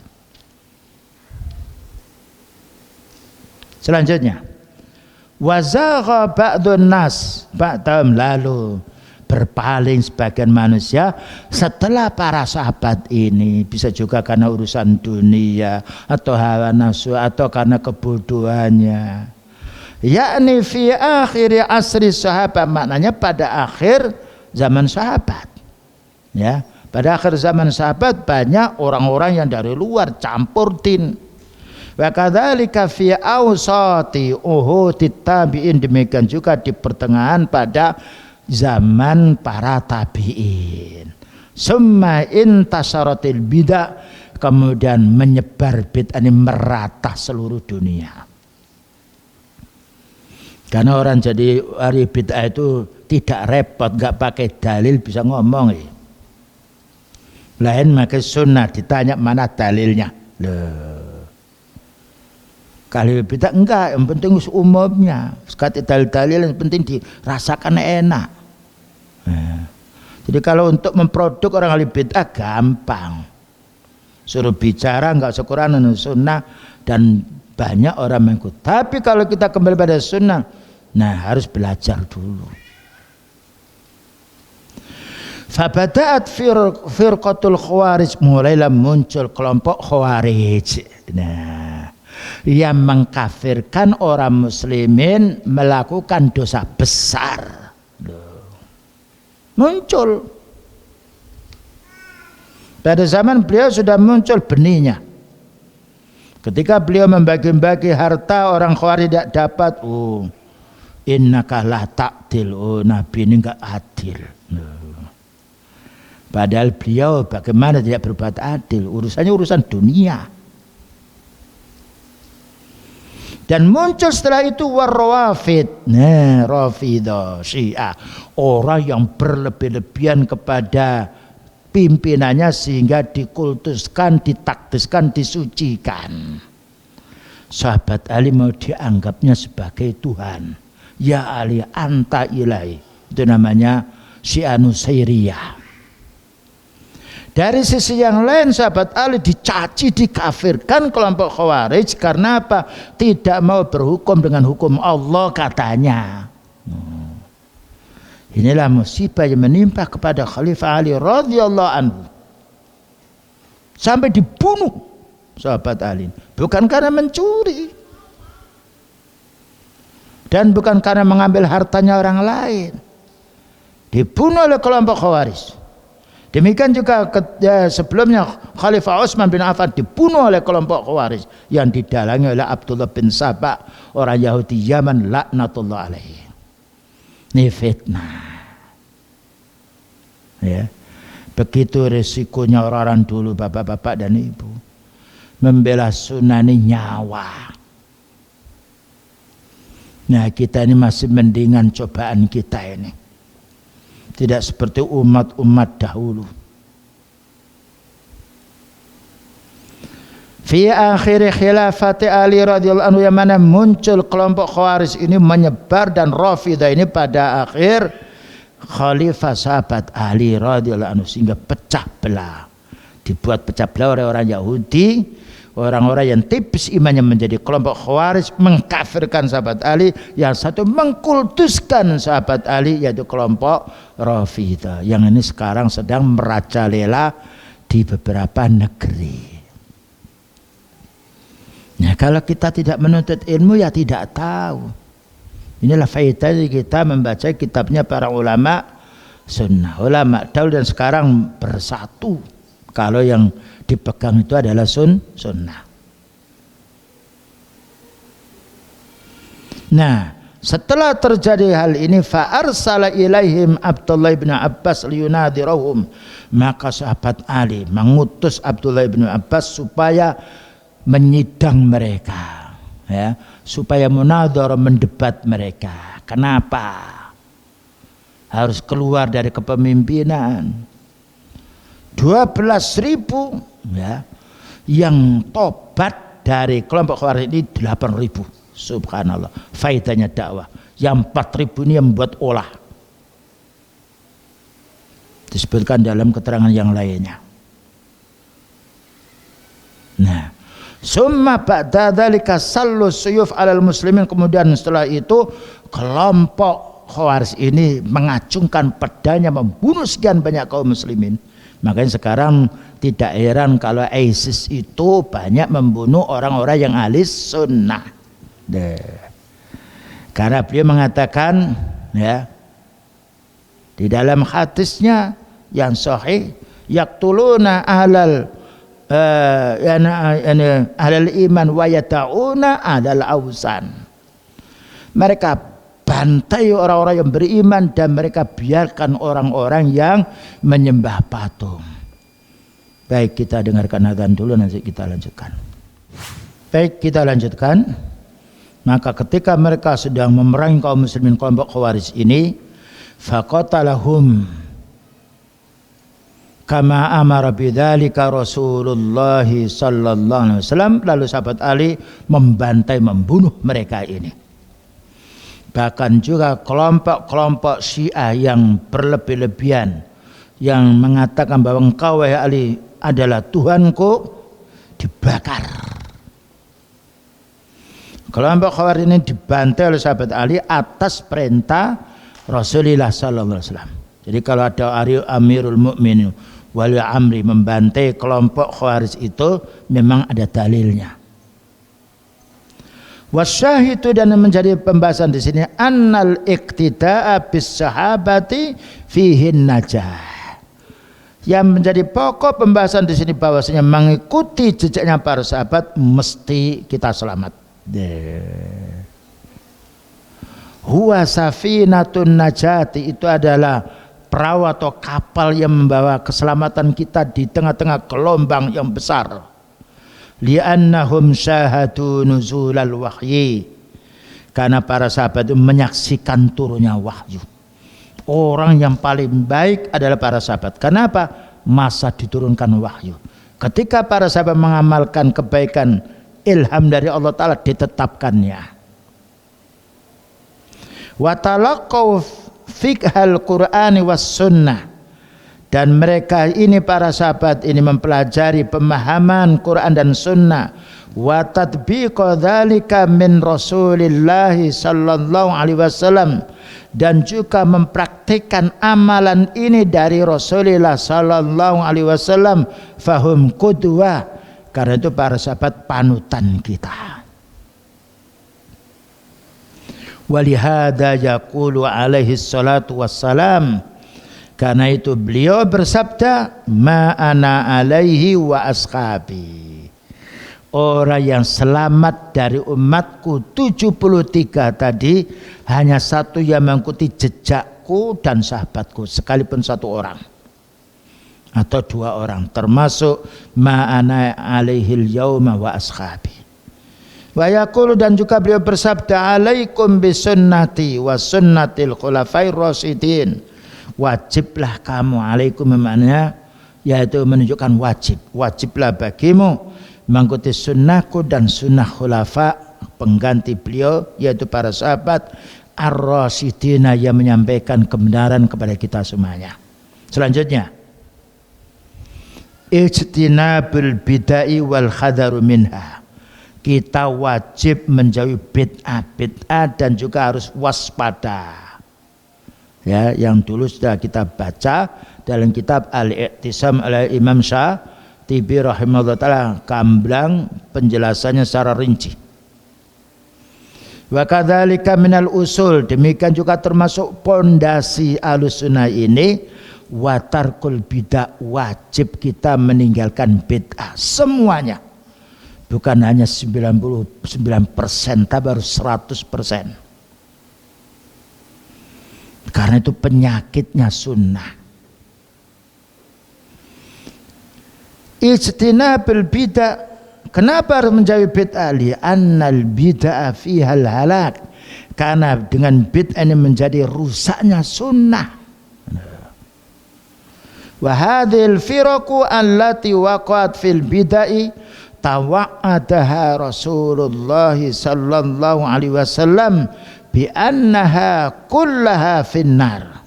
Selanjutnya, wazagha ba'dun nas, ba'dam, lalu berpaling sebagian manusia setelah para sahabat ini. Bisa juga karena urusan dunia atau hawa nafsu atau karena kebodohannya. Yakni fi akhir asri sahabat, maknanya pada akhir zaman sahabat. Ya, pada akhir zaman sahabat banyak orang-orang yang dari luar campur din. Wa kadzalika fi awsati uhudit tabi'in, demikian juga di pertengahan pada zaman para tabi'in. Summa intasaratil bid'ah, kemudian menyebar bid'ah ini merata seluruh dunia. Karena orang jadi ahli bid'ah itu tidak repot, nggak pakai dalil, bisa ngomong. Lain pakai sunnah, ditanya mana dalilnya. Loh. Kalau bid'ah enggak, yang penting umumnya. Sekali dalil-dalil yang penting dirasakan enak. Nah. Jadi kalau untuk memproduk orang ahli bid'ah gampang. Suruh bicara enggak sekuran sunnah dan banyak orang mengikut. Tapi kalau kita kembali pada sunnah, nah harus belajar dulu. Fabada'at firqatul khawarij, mulailah muncul kelompok khawarij. Nah, yang mengkafirkan orang muslimin melakukan dosa besar. Muncul. Pada zaman beliau sudah muncul benihnya. Ketika beliau membagi-bagi harta, orang Khawarij tidak dapat. Oh, innaka la ta'dil. Oh, Nabi ini enggak adil. Padahal beliau bagaimana tidak berbuat adil? Urusannya urusan dunia. Dan muncul setelah itu warrawafid. Nah, Rafidah, Syiah, orang yang berlebih-lebihan kepada pimpinannya sehingga dikultuskan, ditakdiskan, disucikan. Sahabat Ali mau dianggapnya sebagai Tuhan. Ya Ali anta ilahi. Itu namanya Syiah Nusairiyah. Dari sisi yang lain sahabat Ali dicaci, dikafirkan kelompok Khawarij karena apa? Tidak mau berhukum dengan hukum Allah katanya. Inilah musibah yang menimpa kepada Khalifah Ali radhiyallahu anhu. Sampai dibunuh sahabat Ali. Bukan karena mencuri. Dan bukan karena mengambil hartanya orang lain. Dibunuh oleh kelompok Khawarij. Demikian juga sebelumnya Khalifah Utsman bin Affan dibunuh oleh kelompok Khawarij yang didalangi oleh Abdullah bin Sabah, orang Yahudi Yaman laknatullah alaihi. Ini fitnah. Ya. Begitu resikonya orang-orang dulu, bapak-bapak dan ibu. Membela sunnah ini nyawa. Nah, kita ini masih mendingan cobaan kita ini. Tidak seperti umat-umat dahulu. Fi akhir khilafati Ali radhiyallahu anhu, yang mana muncul kelompok Khawarij ini menyebar, dan Rafidah ini pada akhir khalifah sahabat Ali radhiyallahu anhu, sehingga pecah belah. Dibuat pecah belah oleh orang Yahudi, orang-orang yang tipis imannya menjadi kelompok Khawarij, mengkafirkan sahabat Ali. Yang satu mengkultuskan sahabat Ali, yaitu kelompok Rafidah, yang ini sekarang sedang merajalela di beberapa negeri. Nah, kalau kita tidak menuntut ilmu, ya tidak tahu. Inilah faedah kita membaca kitabnya para ulama sunnah. Ulama dahulu dan sekarang bersatu kalau yang dipegang itu adalah sunnah. Nah, setelah terjadi hal ini, fa arsala ilaihim Abdullah bin Abbas liyunadirahum, maka sahabat Ali mengutus Abdullah bin Abbas supaya menyidang mereka, ya, supaya munadhar, mendebat mereka. Kenapa harus keluar dari kepemimpinan? 12.000, ya, yang tobat dari kelompok Khawarij ini 8.000. Subhanallah, faedahnya dakwah. Yang 4.000 ini yang membuat olah, disebutkan dalam keterangan yang lainnya. Nah, summa ba'da dzalika sallu suyuf 'alal muslimin, kemudian setelah itu kelompok Khawarij ini mengacungkan pedangnya membunuh sekian banyak kaum muslimin. Makanya sekarang tidak heran kalau ISIS itu banyak membunuh orang-orang yang ahli sunnah. Karena beliau mengatakan, ya, di dalam hadisnya yang sahih, yaqtuluna ahlal ahlal iman wa yata'una ahlal ausan. Mereka bantai orang-orang yang beriman, dan mereka biarkan orang-orang yang menyembah patung. Baik, kita dengarkan adzan dulu, nanti kita lanjutkan. Baik, kita lanjutkan. Maka ketika mereka sedang memerangi kaum muslimin kelompok Khawarij ini, faqatalahum kama amara bidzalika Rasulullah sallallahu alaihi wasallam, lalu sahabat Ali membantai, membunuh mereka ini. Bahkan juga kelompok-kelompok Syiah yang berlebih-lebihan, yang mengatakan bahwa engkau wahai Ali adalah Tuhanku, dibakar. Kelompok Khawarij ini dibantai oleh sahabat Ali atas perintah Rasulullah sallallahu alaihi wasallam. Jadi kalau ada Amirul Mukminin Wali Amri membantai kelompok Khawarij itu memang ada dalilnya. Wasyahidu, dan menjadi pembahasan di sini, annal iqtida'a bis sahabati fihin najah. Yang menjadi pokok pembahasan di sini bahwasanya mengikuti jejaknya para sahabat mesti kita selamat. Huwa safinatun najati, itu adalah perahu atau kapal yang membawa keselamatan kita di tengah-tengah gelombang yang besar. Li'annahum syahadu nuzulal wahyi, karena para sahabat itu menyaksikan turunnya wahyu. Orang yang paling baik adalah para sahabat. Kenapa? Masa diturunkan wahyu. Ketika para sahabat mengamalkan kebaikan, ilham dari Allah Ta'ala ditetapkannya. Wa talaqaw fiqhal Qur'ani was sunnah, dan mereka ini para sahabat ini mempelajari pemahaman Quran dan sunnah. Wa tatbiqa dzalika min Rasulillah sallallahu alaihi wasallam, dan juga mempraktikkan amalan ini dari Rasulullah sallallahu alaihi wasallam. Fahum qudwah, karena itu para sahabat panutan kita. Walihada yaqulu alaihi salatu wassalam, karena itu beliau bersabda, ma ana alaihi wa ashabi, orang yang selamat dari umatku 73 tadi hanya satu yang mengikuti jejakku dan sahabatku, sekalipun satu orang atau dua orang, termasuk ma ana alaihil yauma wa ashabi. Wa yaqulu, dan juga beliau bersabda, alaikum bisunnati wa sunnatil khulafair rasyidin. Wajiblah kamu, alaikum maknanya yaitu menunjukkan wajiblah bagimu mengikuti sunnahku dan sunnah khulafa pengganti beliau, yaitu para sahabat ar-rasyidina yang menyampaikan kebenaran kepada kita semuanya. Selanjutnya, ijtinabul bid'ah wal hadaru minha. Kita wajib menjauhi bid'ah dan juga harus waspada. Ya, yang dulu sudah kita baca dalam kitab Al-I'tisam oleh Imam Syatibi rahimahullah taala, gamblang penjelasannya secara rinci. Wa kadzalika minal usul, demikian juga termasuk pondasi Ahlussunnah ini, watarkul bid'ah, wajib kita meninggalkan bid'ah semuanya. Bukan hanya 99%, tapi harus 100%. Karena itu penyakitnya sunnah. Ijtinabul bid'ah, kenapa harus menjauhi bid'ah? Li'annal bid'ah fihal halak, karena dengan bid'ah ini menjadi rusaknya sunnah. Wa hadhil firaqu allati waqa'at fil bid'ah tawa'adaha Rasulullah sallallahu alaihi wasallam bi annaha kullaha finnar.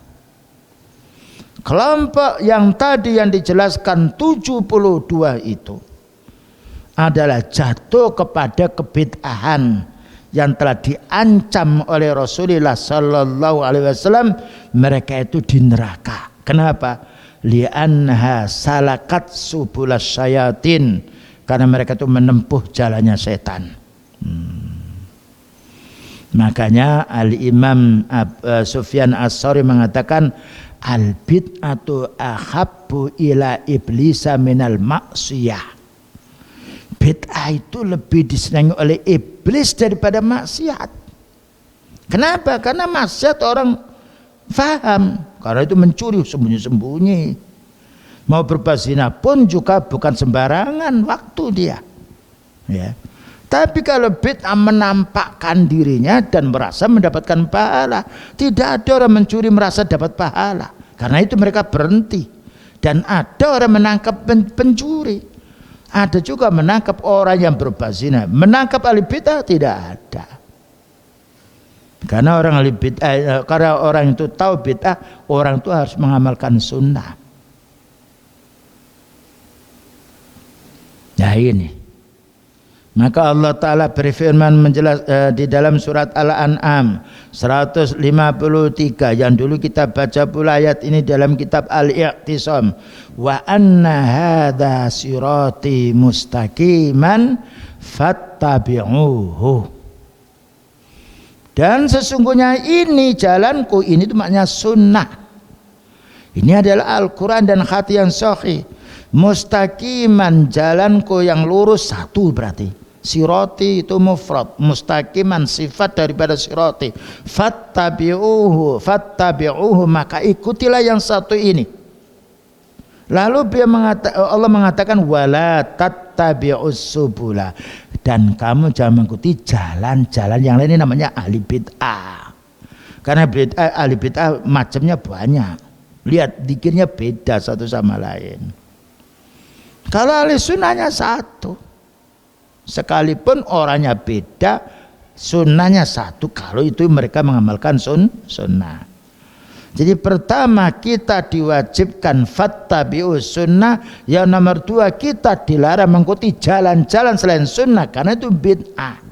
Kelompok yang tadi yang dijelaskan 72 itu adalah jatuh kepada kebid'ahan yang telah diancam oleh Rasulullah sallallahu alaihi wasallam, mereka itu di neraka. Kenapa? Li'annaha salakat subulas syayatin, karena mereka itu menempuh jalannya setan. Makanya Al-Imam Sufyan As-Tsauri mengatakan al-bid'atu ahabbu ila iblisa minal maksiyah. Bid'ah itu lebih disenangi oleh iblis daripada maksiat. Kenapa? Karena maksiat orang faham, karena itu mencuri sembunyi-sembunyi. Mau berbuat zina pun juga bukan sembarangan waktu dia. Ya. Tapi kalau bid'ah menampakkan dirinya dan merasa mendapatkan pahala, tidak ada orang mencuri merasa dapat pahala. Karena itu mereka berhenti. Dan ada orang menangkap pencuri. Ada juga menangkap orang yang berbuat zina. Menangkap ahli bid'ah tidak ada. Karena orang ahli bid'ah, karena orang itu tahu bid'ah, orang itu harus mengamalkan sunnah. Nah ini. Maka Allah Ta'ala berfirman di dalam surat Al-An'am 153, yang dulu kita baca pula ayat ini dalam kitab Al-I'tisam, wa anna hadza sirati mustaqiman fattabi'uhu, dan sesungguhnya ini jalanku, ini itu maknanya sunnah, ini adalah Al-Quran dan hati yang sahih. Mustaqiman, jalanku yang lurus, satu berarti sirati itu mufrad, mustaqiman sifat daripada sirati. Fattabi'uhu, maka ikutilah yang satu ini. Lalu Allah mengatakan wala tattabi'us subula, dan kamu jangan mengikuti jalan-jalan yang lain. Ini namanya ahli bid'ah. Karena ahli bid'ah macamnya banyak. Lihat dikirnya beda satu sama lain. Kalau ahli sunnahnya satu, sekalipun orangnya beda, sunnahnya satu. Kalau itu mereka mengamalkan sunnah. Jadi pertama kita diwajibkan fattabi'us sunnah. Yang nomor dua, kita dilarang mengikuti jalan-jalan selain sunnah, karena itu bid'ah.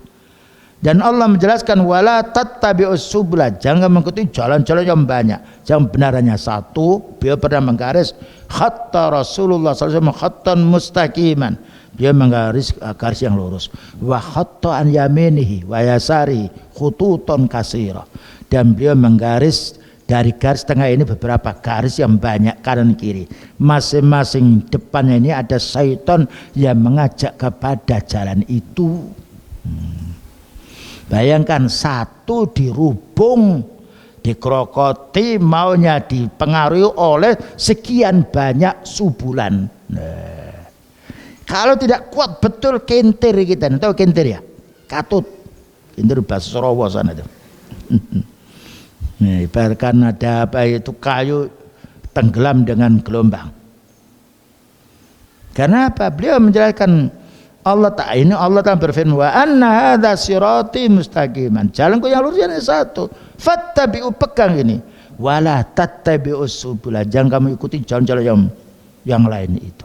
Dan Allah menjelaskan wala tattabi'us subula, jangan mengikuti jalan-jalan yang banyak. Yang benarannya satu. Beliau pernah menggaris khatta Rasulullah SAW khattan mustaqiman, dia menggaris garis yang lurus. Wa khatta an yaminihi wa yasari khututon kasira, dan beliau menggaris dari garis tengah ini beberapa garis yang banyak kanan kiri. Masing-masing depannya ini ada syaitan yang mengajak kepada jalan itu. Bayangkan satu dirubung, dikrokoti, maunya dipengaruhi oleh sekian banyak subulan. Kalau tidak kuat betul kentir kita, tahu kentir ya? katut. Ini bahasa Surawa sana itu. Nah, ibaratkan ada apa itu kayu tenggelam dengan gelombang. Karena apa? Beliau menjelaskan Allah Ta'ala berfirman, wa anna hadza sirati mustaqiman. Jalanku yang lurus ini satu. Fattabi'u, pegang ini. Wala tattabi'us subula. Jangan kamu ikuti jalan-jalan yang lain itu.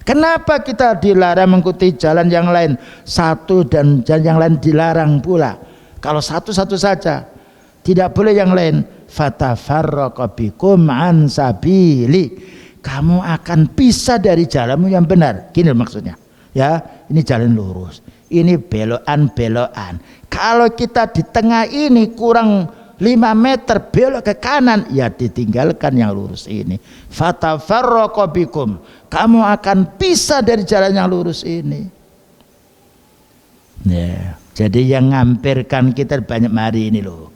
Kenapa kita dilarang mengikuti jalan yang lain satu dan jalan yang lain dilarang pula? Kalau satu-satu saja, tidak boleh yang lain. Fatafarraqa bikum an sabili. Kamu akan pisah dari jalanmu yang benar. Gini maksudnya. Ya, ini jalan lurus. Ini belokan. Kalau kita di tengah ini kurang 5 meter belok ke kanan, ya ditinggalkan yang lurus ini. Fatafarraqa bikum. Kamu akan pisah dari jalan yang lurus ini. Ya, jadi yang ngampirkan kita banyak mari ini loh.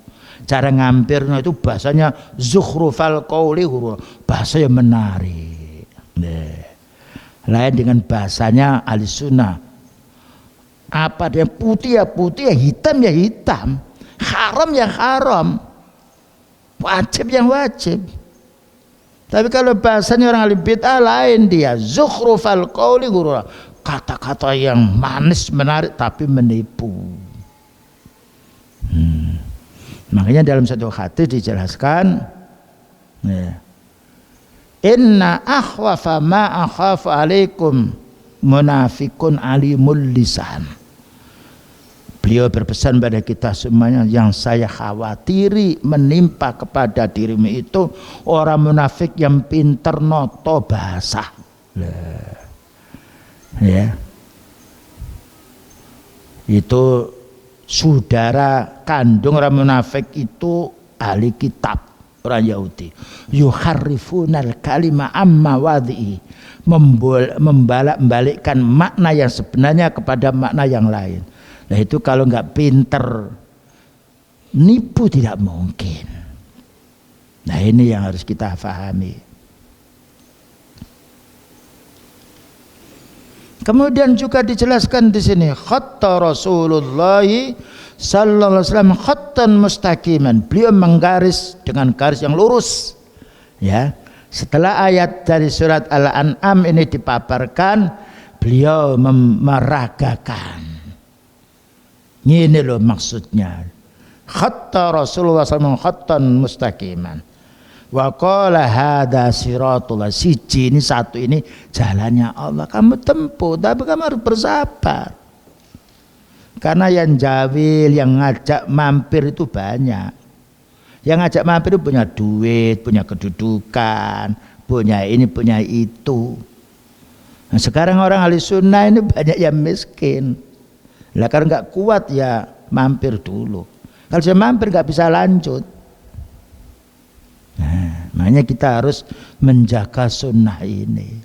Cara ngampirnya itu bahasanya zukhrufal qauli, bahasa yang menarik. Nah, lain dengan bahasanya ahli sunnah. Apa dia putih ya putih, ya hitam ya hitam, haram ya haram, wajib yang wajib. Tapi kalau bahasanya orang ahli bid'ah lain, dia zukhrufal qauli, kata-kata yang manis menarik tapi menipu. Makanya dalam satu hadis dijelaskan, inna akhwafa ma akhafu alaikum munafikun alimul lisan. Beliau berpesan pada kita semuanya, yang saya khawatiri menimpa kepada dirimu itu orang munafik yang pinter noto bahasa. Ya, itu saudara kandung orang munafik itu ahli kitab, orang Yahudi. Yuharrifunal kalima amma wadhi'i, membalikkan makna yang sebenarnya kepada makna yang lain. Nah itu kalau nggak pinter nipu tidak mungkin. Nah ini yang harus kita pahami. Kemudian juga dijelaskan di sini, khatta Rasulullah sallallahu alaihi wasallam khattan mustaqiman. Beliau menggaris dengan garis yang lurus. Ya. Setelah ayat dari surat Al-An'am ini dipaparkan, beliau meragakan. Ini loh maksudnya. Khatta Rasulullah sallallahu alaihi wasallam khattan mustaqiman. Wa qala hadza siratullah, siji ini satu ini jalannya Allah, kamu tempuh, tapi kamu harus bersabar. Karena yang jawil, yang ngajak mampir itu banyak. Yang ngajak mampir itu punya duit, punya kedudukan, punya ini, punya itu. Nah, sekarang orang ahli sunnah ini banyak yang miskin. Lah kalau nggak kuat ya mampir dulu. Kalau sudah mampir nggak bisa lanjut. Nah, makanya kita harus menjaga sunnah ini.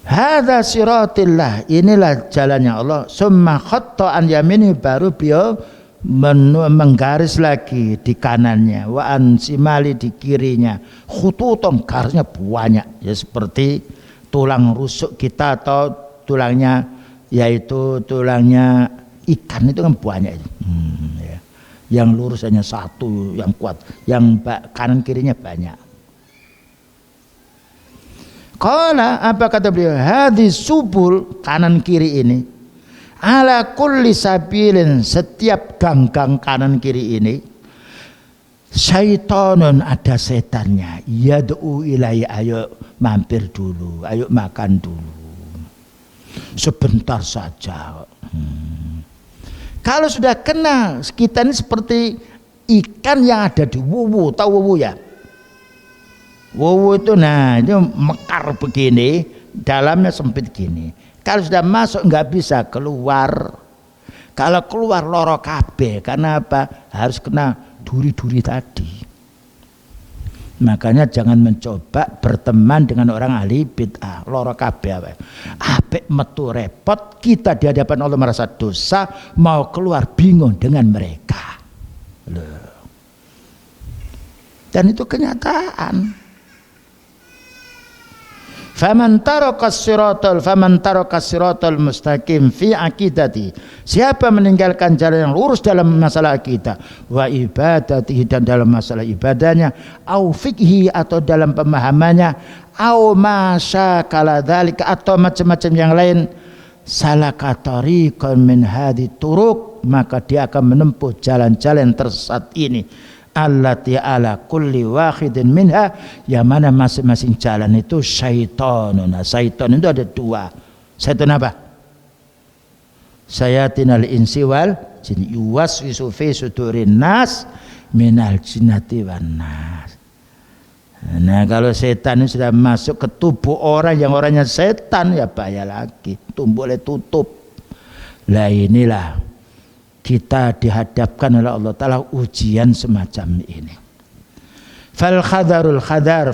Hadza siratillah, inilah jalannya Allah. Summa khatta an yamini, baru beliau menggaris lagi di kanannya, wa an simali di kirinya. Khututun, garisnya banyak, ya seperti tulang rusuk kita atau tulangnya, yaitu tulangnya ikan itu kan banyak itu. Ya. Yang lurus hanya satu yang kuat, yang kanan kirinya banyak. Qala, apa kata beliau? Hadis subul, kanan kiri ini, ala kulli sabilin, setiap gang-gang kanan kiri ini, syaitanun, ada setannya, yad'u ilai, ayo mampir dulu, ayo makan dulu, sebentar saja. Kalau sudah kena, kita ini seperti ikan yang ada di wuwu, tahu wuwu ya? Wuwu itu, nah itu mekar begini, dalamnya sempit gini. Kalau sudah masuk nggak bisa keluar. Kalau keluar loro kabeh, karena apa? Harus kena duri-duri tadi. Makanya jangan mencoba berteman dengan orang ahli bid'ah, loro kabeh. Apik metu repot, kita di hadapan Allah merasa dosa, mau keluar bingung dengan mereka. Loh. Dan itu kenyataan. Faman taraka siratal mustaqim fi aqidati. Siapa meninggalkan jalan yang lurus dalam masalah akidah, wa ibadatihi dan dalam masalah ibadahnya, au fikhi atau dalam pemahamannya, au masya kala dzalika atau macam-macam yang lain, salaka tariqan min hadi turuq, maka dia akan menempuh jalan-jalan tersesat ini, allati ala kulli wahidin minha, yang mana masing-masing jalan itu syaitanun. Nah, syaitan itu ada dua. Syaitan apa? Syayatinal insi wal jin yuwaswisu fi sudurin nas minal jinnati wan nas. Nah, kalau setan itu sudah masuk ke tubuh orang yang orangnya setan, ya bahaya lagi, boleh tutup. Lah inilah kita dihadapkan oleh Allah Ta'ala ujian semacam ini. Fal khadarul khadar,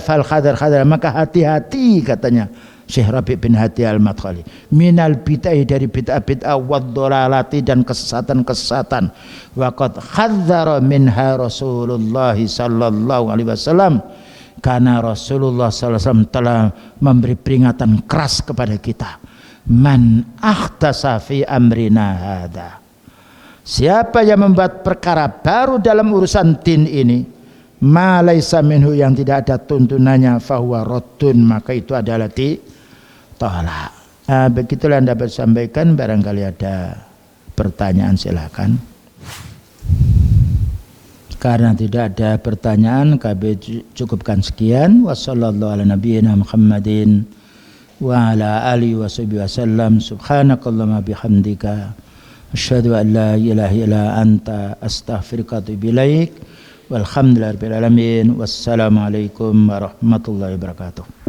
maka hati-hati katanya Syekh Rabi' bin Hadi al-Madkhali, minal bid'ah, dari bid'ah-bid'ah, wad-dhalalati dan kesesatan-kesesatan. Wa qad khadzara minha Rasulullah sallallahu alaihi wasallam, karena Rasulullah sallallahu alaihi wasallam telah memberi peringatan keras kepada kita. Man akhtasa fi amrina hadza, siapa yang membuat perkara baru dalam urusan din ini, ma laisa minhu, yang tidak ada tuntunannya, fahuwa raddun, maka itu adalah ditolak. Begitulah yang dapat sampaikan. Barangkali ada pertanyaan silakan. Karena tidak ada pertanyaan, kami cukupkan sekian. Wassallallahu ala nabiyyina Muhammadin wa ala alihi washabihi wasallam. Subhanakallahumma bihamdika asyhadu an la ilaha illa anta astaghfiruka wa atubu ilaik. Walhamdulillahirabbil alamin. Wassalamualaikum warahmatullahi wabarakatuh.